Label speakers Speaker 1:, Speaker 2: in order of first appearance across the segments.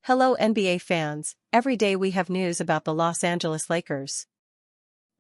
Speaker 1: Hello NBA fans, every day we have news about the Los Angeles Lakers.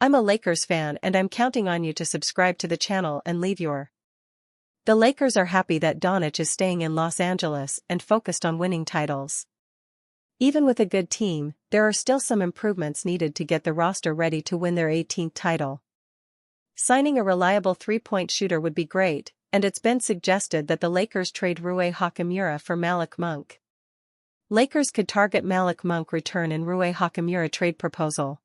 Speaker 1: I'm a Lakers fan and I'm counting on you to subscribe to the channel and leave your. The Lakers are happy that Doncic is staying in Los Angeles and focused on winning titles. Even with a good team, there are still some improvements needed to get the roster ready to win their 18th title. Signing a reliable three-point shooter would be great, and it's been suggested that the Lakers trade Rui Hachimura for Malik Monk. Lakers could target Malik Monk return in Rui Hachimura trade proposal.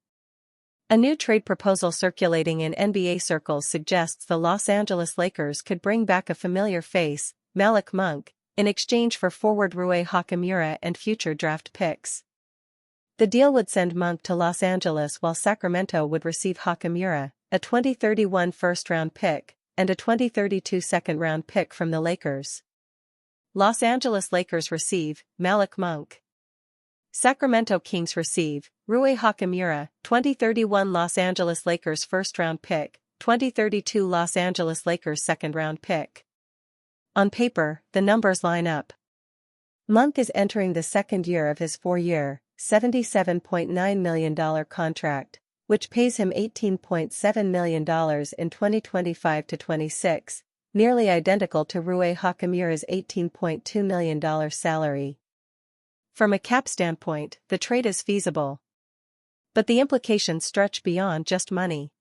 Speaker 1: A new trade proposal circulating in NBA circles suggests the Los Angeles Lakers could bring back a familiar face, Malik Monk, in exchange for forward Rui Hachimura and future draft picks. The deal would send Monk to Los Angeles while Sacramento would receive Hachimura, a 2031 first-round pick, and a 2032 second-round pick from the Lakers. Los Angeles Lakers receive Malik Monk. Sacramento Kings receive Rui Hachimura, 2031 Los Angeles Lakers first-round pick, 2032 Los Angeles Lakers second-round pick. On paper, the numbers line up. Monk is entering the second year of his four-year, $77.9 million contract, which pays him $18.7 million in 2025-26, nearly identical to Rui Hachimura's $18.2 million salary. From a cap standpoint, the trade is feasible. But the implications stretch beyond just money.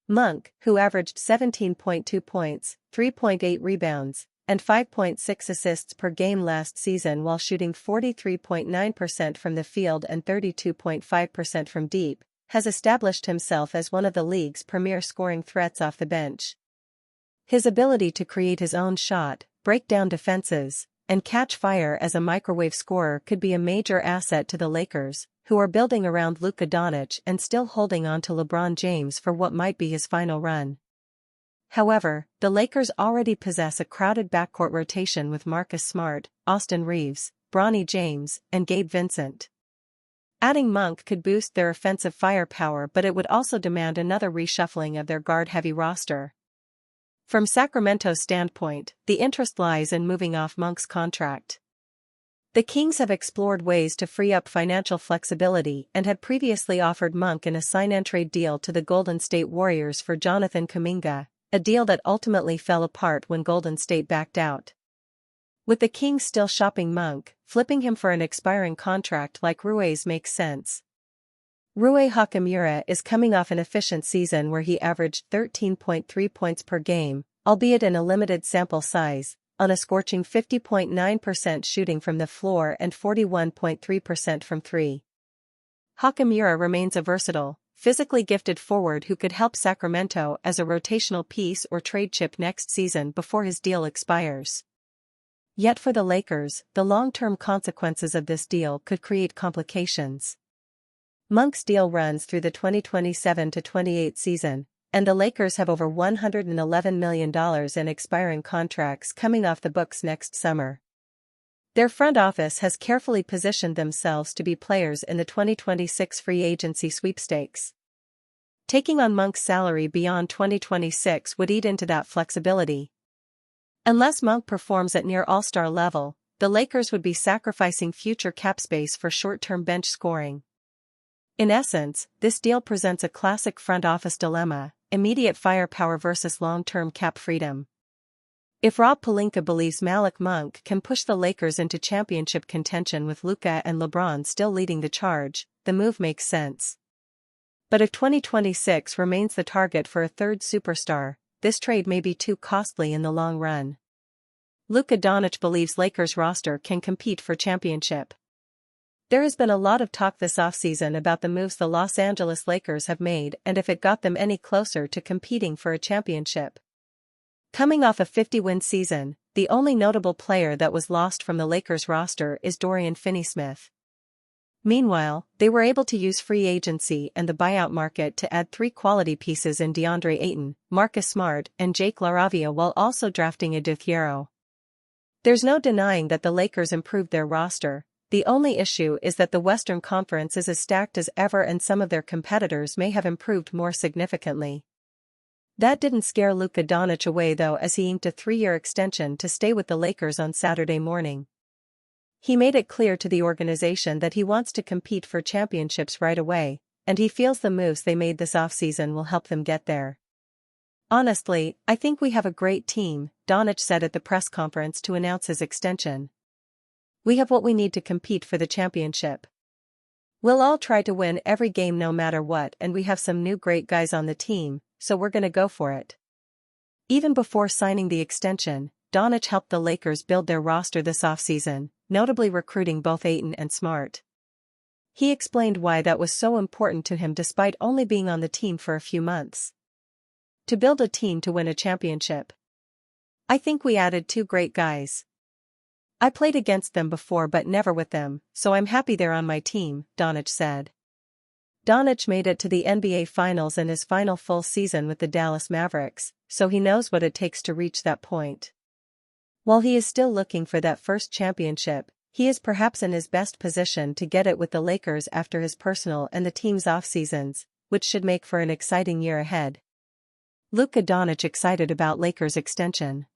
Speaker 1: Monk, who averaged 17.2 points, 3.8 rebounds, and 5.6 assists per game last season while shooting 43.9% from the field and 32.5% from deep, has established himself as one of the league's premier scoring threats off the bench. His ability to create his own shot, break down defenses, and catch fire as a microwave scorer could be a major asset to the Lakers, who are building around Luka Doncic and still holding on to LeBron James for what might be his final run. However, the Lakers already possess a crowded backcourt rotation with Marcus Smart, Austin Reeves, Bronny James, and Gabe Vincent. Adding Monk could boost their offensive firepower, but it would also demand another reshuffling of their guard-heavy roster. From Sacramento's standpoint, the interest lies in moving off Monk's contract. The Kings have explored ways to free up financial flexibility and had previously offered Monk in a sign-and-trade deal to the Golden State Warriors for Jonathan Kuminga, a deal that ultimately fell apart when Golden State backed out. With the Kings still shopping Monk, flipping him for an expiring contract like Rui's makes sense. Rui Hachimura is coming off an efficient season where he averaged 13.3 points per game, albeit in a limited sample size, on a scorching 50.9% shooting from the floor and 41.3% from three. Hachimura remains a versatile, physically gifted forward who could help Sacramento as a rotational piece or trade chip next season before his deal expires. Yet for the Lakers, the long-term consequences of this deal could create complications. Monk's deal runs through the 2027-28 season, and the Lakers have over $111 million in expiring contracts coming off the books next summer. Their front office has carefully positioned themselves to be players in the 2026 free agency sweepstakes. Taking on Monk's salary beyond 2026 would eat into that flexibility. Unless Monk performs at near all-star level, the Lakers would be sacrificing future cap space for short-term bench scoring. In essence, this deal presents a classic front office dilemma: immediate firepower versus long-term cap freedom. If Rob Pelinka believes Malik Monk can push the Lakers into championship contention with Luka and LeBron still leading the charge, the move makes sense. But if 2026 remains the target for a third superstar, this trade may be too costly in the long run. Luka Doncic believes Lakers roster can compete for championship. There has been a lot of talk this offseason about the moves the Los Angeles Lakers have made and if it got them any closer to competing for a championship. Coming off a 50-win season, the only notable player that was lost from the Lakers roster is Dorian Finney-Smith. Meanwhile, they were able to use free agency and the buyout market to add three quality pieces in DeAndre Ayton, Marcus Smart, and Jake LaRavia while also drafting Adou Thiero. There's no denying that the Lakers improved their roster. The only issue is that the Western Conference is as stacked as ever and some of their competitors may have improved more significantly. That didn't scare Luka Doncic away though, as he inked a 3-year extension to stay with the Lakers on Saturday morning. He made it clear to the organization that he wants to compete for championships right away, and he feels the moves they made this offseason will help them get there. "Honestly, I think we have a great team," Doncic said at the press conference to announce his extension. "We have what we need to compete for the championship. We'll all try to win every game no matter what, and we have some new great guys on the team, so we're gonna go for it." Even before signing the extension, Doncic helped the Lakers build their roster this offseason, notably recruiting both Ayton and Smart. He explained why that was so important to him despite only being on the team for a few months. "To build a team to win a championship. I think we added 2 great guys. I played against them before but never with them, so I'm happy they're on my team," Doncic said. Doncic made it to the NBA Finals in his final full season with the Dallas Mavericks, so he knows what it takes to reach that point. While he is still looking for that first championship, he is perhaps in his best position to get it with the Lakers after his personal and the team's off-seasons, which should make for an exciting year ahead. Luka Doncic excited about Lakers extension.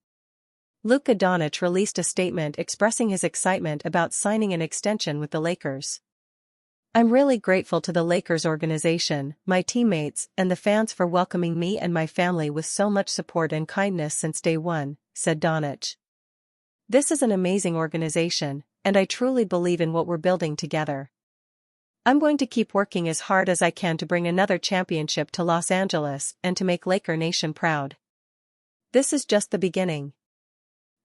Speaker 1: Luka Doncic released a statement expressing his excitement about signing an extension with the Lakers. "I'm really grateful to the Lakers organization, my teammates, and the fans for welcoming me and my family with so much support and kindness since day one," said Doncic. "This is an amazing organization, and I truly believe in what we're building together. I'm going to keep working as hard as I can to bring another championship to Los Angeles and to make Laker Nation proud. This is just the beginning.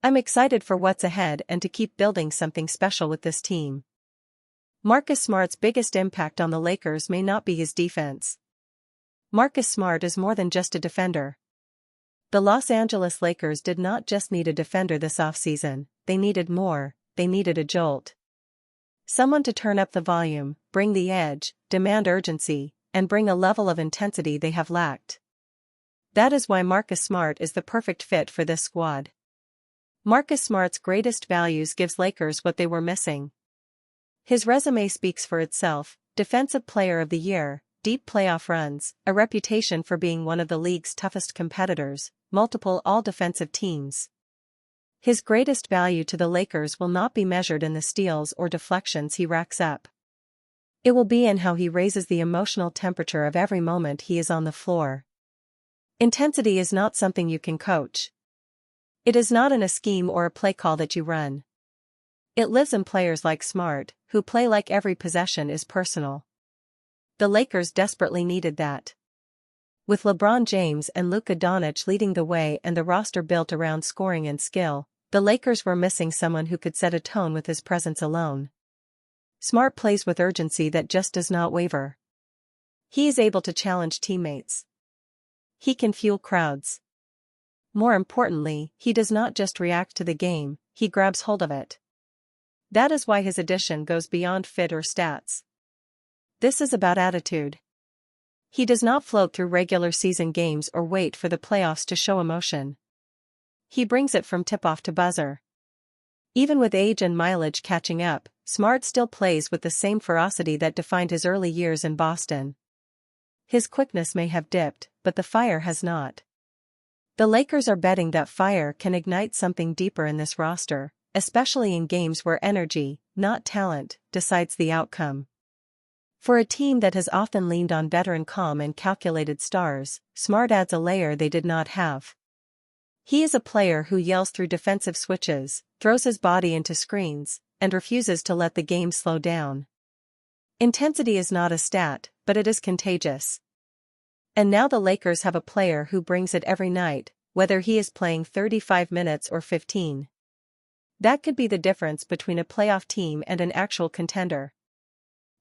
Speaker 1: I'm excited for what's ahead and to keep building something special with this team." Marcus Smart's biggest impact on the Lakers may not be his defense. Marcus Smart is more than just a defender. The Los Angeles Lakers did not just need a defender this offseason, they needed more, they needed a jolt. Someone to turn up the volume, bring the edge, demand urgency, and bring a level of intensity they have lacked. That is why Marcus Smart is the perfect fit for this squad. Marcus Smart's greatest values gives Lakers what they were missing. His resume speaks for itself: Defensive Player of the Year, deep playoff runs, a reputation for being one of the league's toughest competitors, multiple all-defensive teams. His greatest value to the Lakers will not be measured in the steals or deflections he racks up. It will be in how he raises the emotional temperature of every moment he is on the floor. Intensity is not something you can coach. It is not in a scheme or a play call that you run. It lives in players like Smart, who play like every possession is personal. The Lakers desperately needed that. With LeBron James and Luka Doncic leading the way and the roster built around scoring and skill, the Lakers were missing someone who could set a tone with his presence alone. Smart plays with urgency that just does not waver. He is able to challenge teammates. He can fuel crowds. More importantly, he does not just react to the game, he grabs hold of it. That is why his addition goes beyond fit or stats. This is about attitude. He does not float through regular season games or wait for the playoffs to show emotion. He brings it from tip-off to buzzer. Even with age and mileage catching up, Smart still plays with the same ferocity that defined his early years in Boston. His quickness may have dipped, but the fire has not. The Lakers are betting that fire can ignite something deeper in this roster, especially in games where energy, not talent, decides the outcome. For a team that has often leaned on veteran calm and calculated stars, Smart adds a layer they did not have. He is a player who yells through defensive switches, throws his body into screens, and refuses to let the game slow down. Intensity is not a stat, but it is contagious. And now the Lakers have a player who brings it every night, whether he is playing 35 minutes or 15. That could be the difference between a playoff team and an actual contender.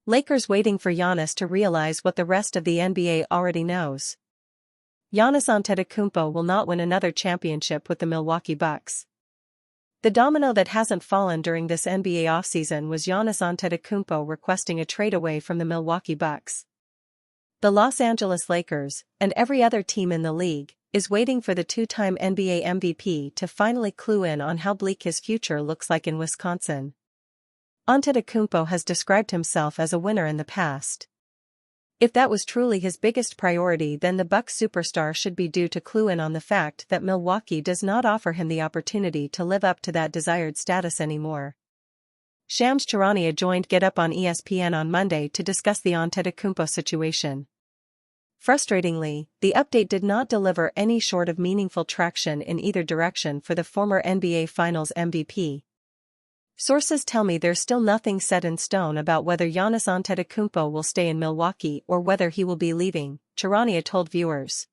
Speaker 1: Lakers waiting for Giannis to realize what the rest of the NBA already knows. Giannis Antetokounmpo will not win another championship with the Milwaukee Bucks. The domino that hasn't fallen during this NBA offseason was Giannis Antetokounmpo requesting a trade away from the Milwaukee Bucks. The Los Angeles Lakers, and every other team in the league, is waiting for the two-time NBA MVP to finally clue in on how bleak his future looks like in Wisconsin. Antetokounmpo has described himself as a winner in the past. If that was truly his biggest priority, then the Bucks superstar should be due to clue in on the fact that Milwaukee does not offer him the opportunity to live up to that desired status anymore. Shams Charania joined Get Up on ESPN on Monday to discuss the Antetokounmpo situation. Frustratingly, the update did not deliver any short of meaningful traction in either direction for the former NBA Finals MVP. Sources tell me there's still nothing set in stone about whether Giannis Antetokounmpo will stay in Milwaukee or whether he will be leaving, Charania told viewers.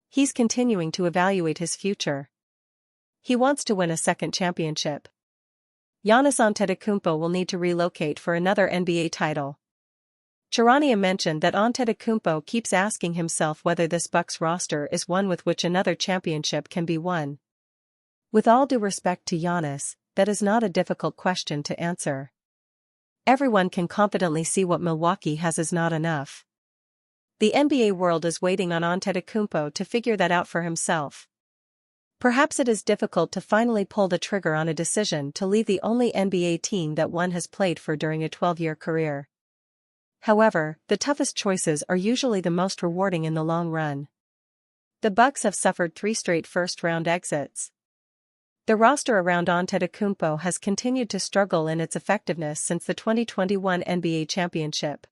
Speaker 1: He's continuing to evaluate his future. He wants to win a second championship. Giannis Antetokounmpo will need to relocate for another NBA title. Charania mentioned that Antetokounmpo keeps asking himself whether this Bucks roster is one with which another championship can be won. With all due respect to Giannis, that is not a difficult question to answer. Everyone can confidently see what Milwaukee has is not enough. The NBA world is waiting on Antetokounmpo to figure that out for himself. Perhaps it is difficult to finally pull the trigger on a decision to leave the only NBA team that one has played for during a 12-year career. However, the toughest choices are usually the most rewarding in the long run. The Bucks have suffered 3 straight first-round exits. The roster around Antetokounmpo has continued to struggle in its effectiveness since the 2021 NBA championship.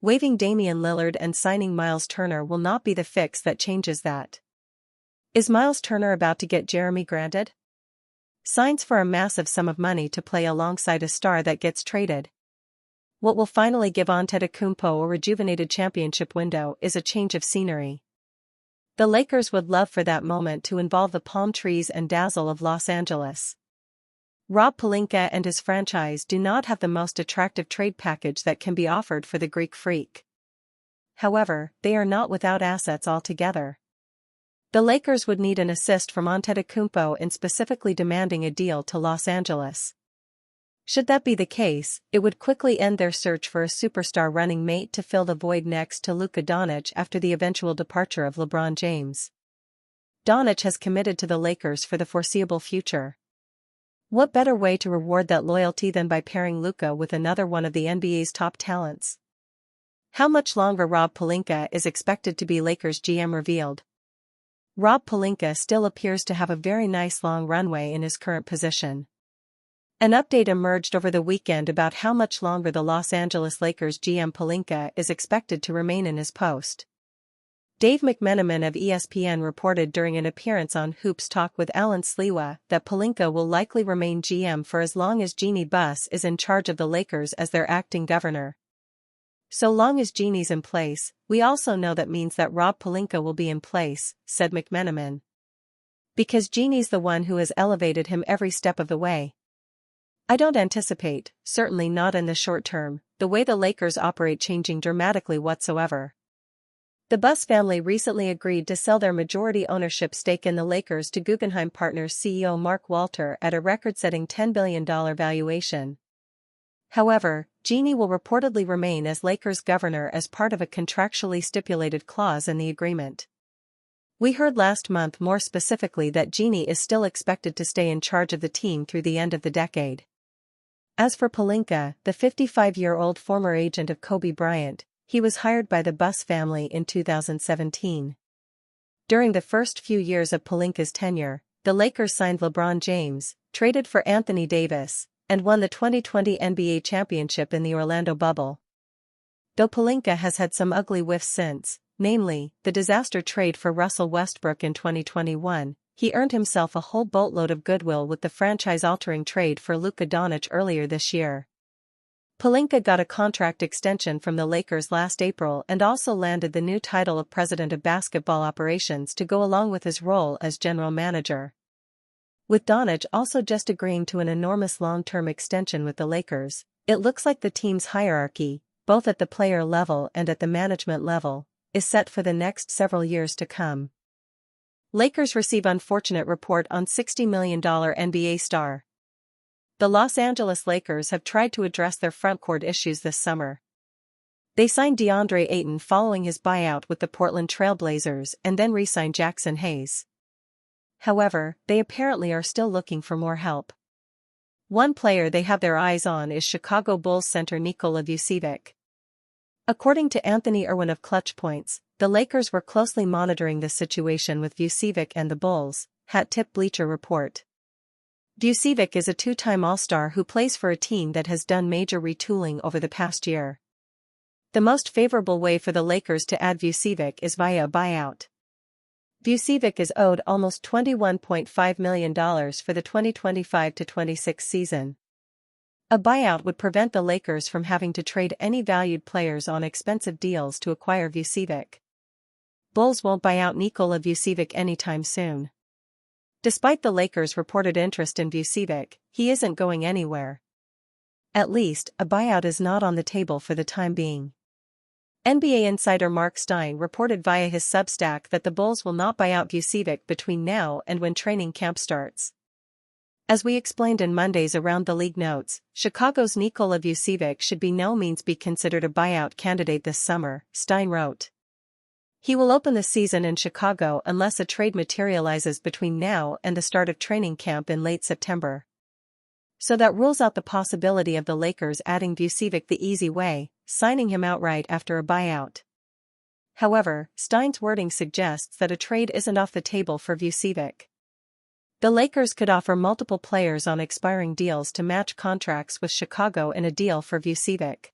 Speaker 1: Waiving Damian Lillard and signing Miles Turner will not be the fix that changes that. Is Miles Turner about to get Jeremy Granted? Signs for a massive sum of money to play alongside a star that gets traded. What will finally give Antetokounmpo a rejuvenated championship window is a change of scenery. The Lakers would love for that moment to involve the palm trees and dazzle of Los Angeles. Rob Pelinka and his franchise do not have the most attractive trade package that can be offered for the Greek Freak. However, they are not without assets altogether. The Lakers would need an assist from Antetokounmpo in specifically demanding a deal to Los Angeles. Should that be the case, it would quickly end their search for a superstar running mate to fill the void next to Luka Doncic after the eventual departure of LeBron James. Doncic has committed to the Lakers for the foreseeable future. What better way to reward that loyalty than by pairing Luka with another one of the NBA's top talents? How much longer Rob Pelinka is expected to be Lakers GM revealed. Rob Pelinka still appears to have a very nice long runway in his current position. An update emerged over the weekend about how much longer the Los Angeles Lakers GM Pelinka is expected to remain in his post. Dave McMenamin of ESPN reported during an appearance on Hoops Talk with Alan Sliwa that Pelinka will likely remain GM for as long as Jeanie Buss is in charge of the Lakers as their acting governor. So long as Jeanie's in place, we also know that means that Rob Pelinka will be in place, said McMenamin. Because Jeanie's the one who has elevated him every step of the way. I don't anticipate, certainly not in the short term, the way the Lakers operate changing dramatically whatsoever. The Buss family recently agreed to sell their majority ownership stake in the Lakers to Guggenheim Partners CEO Mark Walter at a record-setting $10 billion valuation. However, Jeanie will reportedly remain as Lakers governor as part of a contractually stipulated clause in the agreement. We heard last month more specifically that Jeanie is still expected to stay in charge of the team through the end of the decade. As for Pelinka, the 55-year-old former agent of Kobe Bryant, he was hired by the Buss family in 2017. During the first few years of Pelinka's tenure, the Lakers signed LeBron James, traded for Anthony Davis, and won the 2020 NBA championship in the Orlando bubble. Though Pelinka has had some ugly whiffs since, namely, the disaster trade for Russell Westbrook in 2021, he earned himself a whole boatload of goodwill with the franchise-altering trade for Luka Doncic earlier this year. Pelinka got a contract extension from the Lakers last April and also landed the new title of President of Basketball Operations to go along with his role as general manager. With Doncic also just agreeing to an enormous long-term extension with the Lakers, it looks like the team's hierarchy, both at the player level and at the management level, is set for the next several years to come. Lakers receive unfortunate report on $60 million NBA star. The Los Angeles Lakers have tried to address their frontcourt issues this summer. They signed DeAndre Ayton following his buyout with the Portland Trail Blazers and then re-signed Jackson Hayes. However, they apparently are still looking for more help. One player they have their eyes on is Chicago Bulls center Nikola Vucevic. According to Anthony Irwin of Clutch Points, the Lakers were closely monitoring this situation with Vucevic and the Bulls, Hat Tip Bleacher Report. Vucevic is a two-time All-Star who plays for a team that has done major retooling over the past year. The most favorable way for the Lakers to add Vucevic is via a buyout. Vucevic is owed almost $21.5 million for the 2025-26 season. A buyout would prevent the Lakers from having to trade any valued players on expensive deals to acquire Vucevic. Bulls won't buy out Nikola Vucevic anytime soon. Despite the Lakers' reported interest in Vucevic, he isn't going anywhere. At least, a buyout is not on the table for the time being. NBA insider Mark Stein reported via his Substack that the Bulls will not buy out Vucevic between now and when training camp starts. As we explained in Monday's Around the League notes, Chicago's Nikola Vucevic should by no means be considered a buyout candidate this summer, Stein wrote. He will open the season in Chicago unless a trade materializes between now and the start of training camp in late September. So that rules out the possibility of the Lakers adding Vucevic the easy way, signing him outright after a buyout. However, Stein's wording suggests that a trade isn't off the table for Vucevic. The Lakers could offer multiple players on expiring deals to match contracts with Chicago in a deal for Vucevic.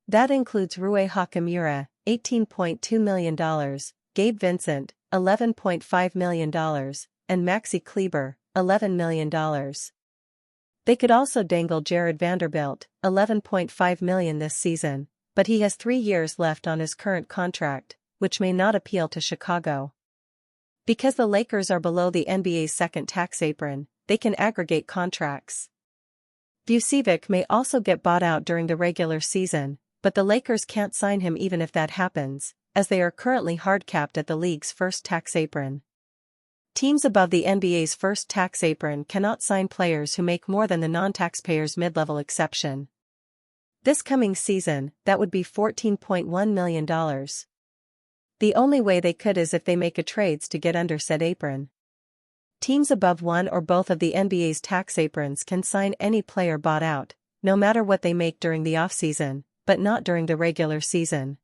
Speaker 1: That includes Rui Hachimura, $18.2 million, Gabe Vincent, $11.5 million, and Maxi Kleber, $11 million. They could also dangle Jared Vanderbilt, $11.5 million this season, but he has 3 years left on his current contract, which may not appeal to Chicago. Because the Lakers are below the NBA's second tax apron, they can aggregate contracts. Vucevic may also get bought out during the regular season, but the Lakers can't sign him even if that happens, as they are currently hard-capped at the league's first tax apron. Teams above the NBA's first tax apron cannot sign players who make more than the non-taxpayers mid-level exception. This coming season, that would be $14.1 million. The only way they could is if they make a trades to get under said apron. Teams above one or both of the NBA's tax aprons can sign any player bought out, no matter what they make during the offseason, but not during the regular season.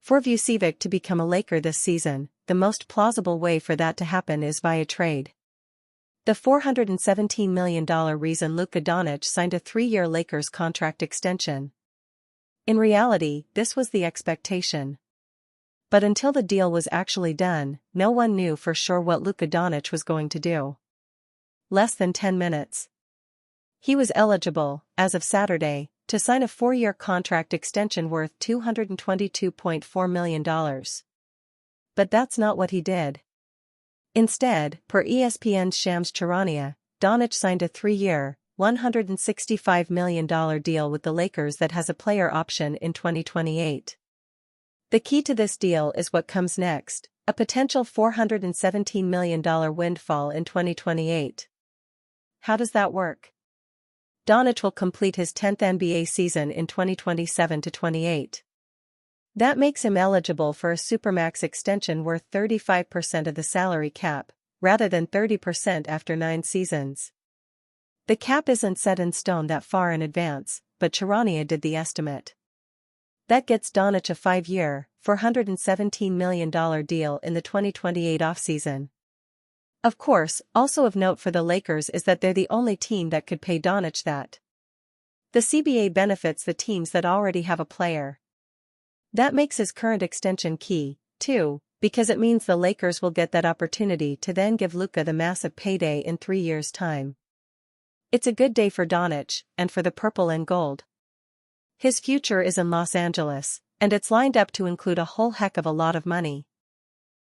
Speaker 1: For Vucevic to become a Laker this season, the most plausible way for that to happen is via trade. The $417 million reason Luka Doncic signed a 3-year Lakers contract extension. In reality, this was the expectation. But until the deal was actually done, no one knew for sure what Luka Doncic was going to do. Less than 10 minutes. He was eligible, as of Saturday, to sign a 4-year contract extension worth $222.4 million. But that's not what he did. Instead, per ESPN's Shams Charania, Doncic signed a 3-year, $165 million deal with the Lakers that has a player option in 2028. The key to this deal is what comes next, a potential $417 million windfall in 2028. How does that work? Doncic will complete his 10th NBA season in 2027-28. That makes him eligible for a Supermax extension worth 35% of the salary cap, rather than 30% after 9 seasons. The cap isn't set in stone that far in advance, but Charania did the estimate. That gets Doncic a 5-year, $417 million deal in the 2028 offseason. Of course, also of note for the Lakers is that they're the only team that could pay Doncic that. The CBA benefits the teams that already have a player. That makes his current extension key, too, because it means the Lakers will get that opportunity to then give Luka the massive payday in 3 years' time. It's a good day for Doncic, and for the purple and gold. His future is in Los Angeles, and it's lined up to include a whole heck of a lot of money.